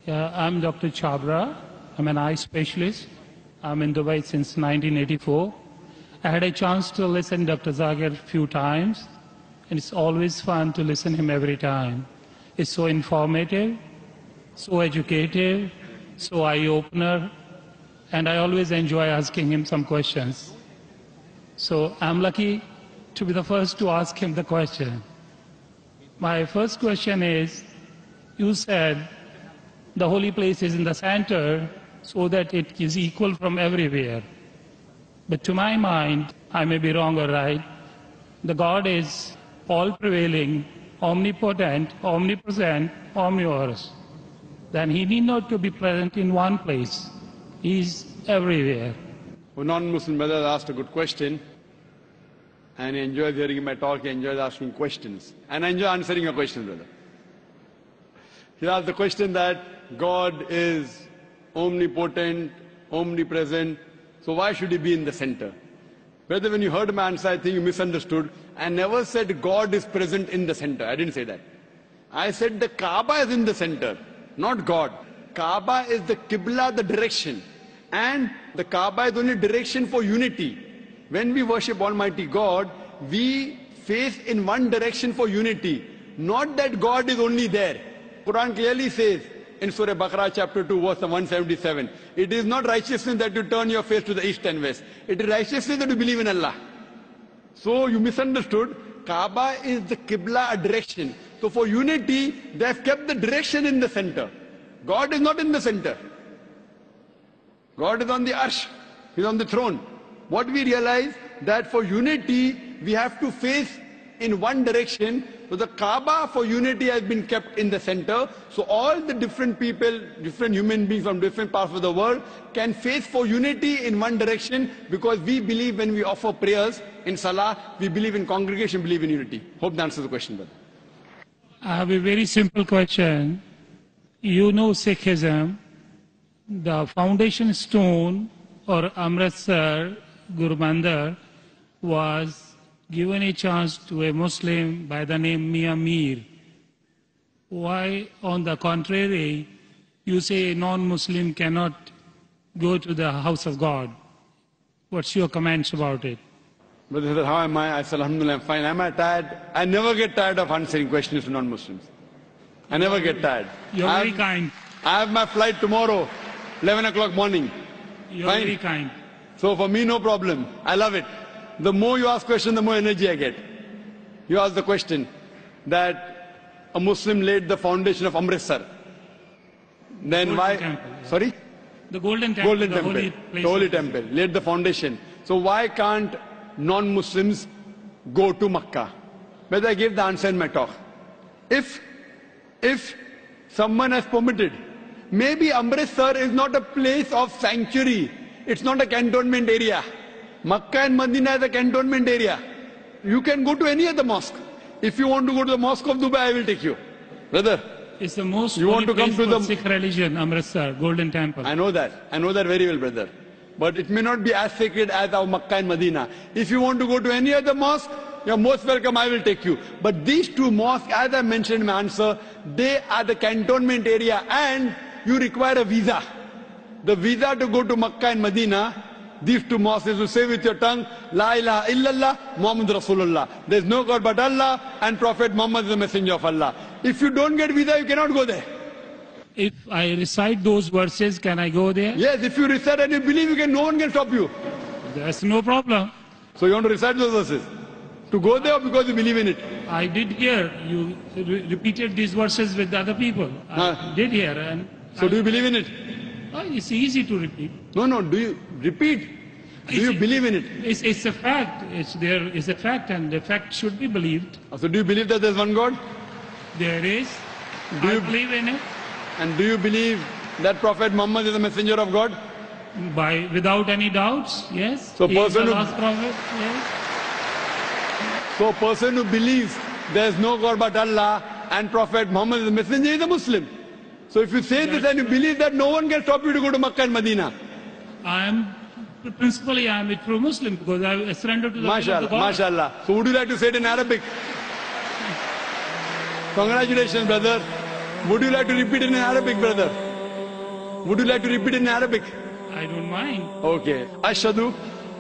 Yeah, I'm Dr. Chabra. I'm an eye specialist. I'm in Dubai since 1984. I had a chance to listen to Dr. Zagir a few times, and it's always fun to listen to him every time. It's so informative, so educative, so eye-opener, and I always enjoy asking him some questions. So I'm lucky to be the first to ask him the question. My first question is, you said the holy place is in the center so that it is equal from everywhere. But to my mind, I may be wrong or right, the God is all-prevailing, omnipotent, omnipresent, omnivorous. Then he need not to be present in one place. He is everywhere. A non-Muslim brother asked a good question, and he enjoys hearing my talk, he enjoys asking questions. And I enjoy answering your question, brother. He asked the question that God is omnipotent, omnipresent, so why should he be in the center? Brother, when you heard my answer, I think you misunderstood. I never said God is present in the center. I didn't say that. I said the Kaaba is in the center, not God. Kaaba is the Qibla, the direction. And the Kaaba is only direction for unity. When we worship Almighty God, we face in one direction for unity. Not that God is only there. Quran clearly says in Surah Baqarah chapter 2 verse 177, it is not righteousness that you turn your face to the east and west. It is righteousness that you believe in Allah. So you misunderstood. Kaaba is the Qibla, a direction. So for unity, they have kept the direction in the center. God is not in the center. God is on the arsh. He is on the throne. What we realize that for unity, we have to face in one direction. So the Kaaba for unity has been kept in the center. So all the different people, different human beings from different parts of the world can face for unity in one direction, because we believe when we offer prayers in Salah, we believe in congregation, believe in unity. Hope that answers the question, brother. I have a very simple question. You know Sikhism, the foundation stone or Amritsar Guru Mandir was given a chance to a Muslim by the name Mia Mir. Why, on the contrary, you say a non-Muslim cannot go to the house of God? What's your comments about it? Brother, how am I? I said, Alhamdulillah, I'm fine. Am I tired? I never get tired of answering questions to non-Muslims. I never get tired. You're very kind. I have my flight tomorrow, 11 o'clock morning. You're Fine. very kind. So for me, no problem. I love it. The more you ask questions, the more energy I get. You ask the question that a Muslim laid the foundation of Amritsar. Then Golden why? Temple. Sorry? The Golden Temple. Golden Temple. Holy place. The Holy Temple. Laid the foundation. So why can't non-Muslims go to Makkah? Whether I gave the answer in my talk. If someone has permitted, maybe Amritsar is not a place of sanctuary. It's not a cantonment area. Makkah and Medina is a cantonment area. You can go to any other mosque. If you want to go to the mosque of Dubai, I will take you. Brother, it's the most you want to come to the Sikh religion, Amritsar, Golden Temple. I know that. I know that very well, brother. But it may not be as sacred as our Makkah and Medina. If you want to go to any other mosque, you're most welcome, I will take you. But these two mosques, as I mentioned in my answer, they are the cantonment area, and you require a visa. The visa to go to Makkah and Medina, these two mosques, is to say with your tongue, La ilaha illallah, Muhammad Rasulullah. There is no God but Allah, and Prophet Muhammad is the messenger of Allah. If you don't get visa, you cannot go there. If I recite those verses, can I go there? Yes, if you recite and you believe, no one can stop you. There's no problem. So you want to recite those verses? To go there or because you believe in it? I did hear you repeated these verses with other people. I did hear. And so do you believe in it? It's easy to repeat. No, do you repeat? Do you believe in it? It's a fact. It's a fact, and the fact should be believed. So do you believe that there's one God? There is. I believe in it. And do you believe that Prophet Muhammad is a messenger of God? Without any doubts, yes. So He is the last prophet, yes. So a person who believes there is no God but Allah and Prophet Muhammad is a messenger is a Muslim. So if you say this and you believe that, no one can stop you to go to Makkah and Medina. Principally I am a true Muslim because I surrendered to the will of the God. MashaAllah. So would you like to say it in Arabic? Congratulations, brother. Would you like to repeat it in Arabic, brother? Would you like to repeat in Arabic? I don't mind. Okay. Ashhadu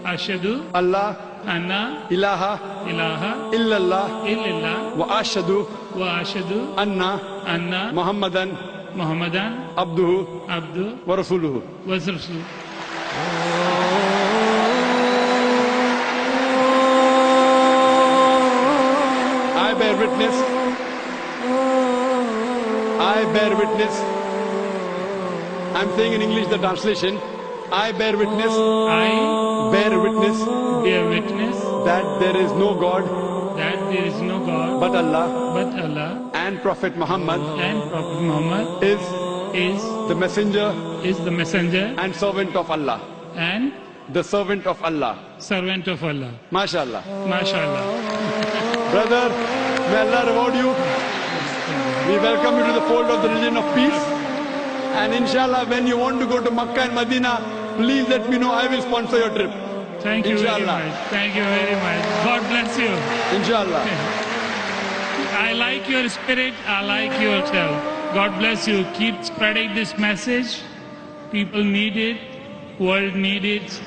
Ashhadu Allah anna ilaha ilaha illallah illallah wa ashhadu wa ashhadu anna anna Muhammadan Muhammadan abduhu abdu wa rasuluhu. wa rasul. I bear witness. I bear witness. I'm saying in English the translation. I bear witness. I Bear witness bear witness that there is no God that there is no God but Allah but Allah, and Prophet Muhammad and Prophet Muhammad is is the messenger the messenger and servant of Allah. and The servant of Allah. servant of Allah. MashaAllah. MashaAllah. Brother, may Allah reward you. We welcome you to the fold of the religion of peace. And inshallah, when you want to go to Makkah and Medina, please let me know. I will sponsor your trip. Thank you very Inshallah. much. Thank you very much. God bless you. Inshallah. I like your spirit. I like yourself. God bless you. Keep spreading this message. People need it. World needs it.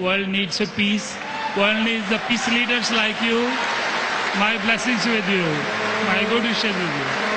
World needs a peace. World needs the peace leaders like you. My blessings with you. My good wishes with you.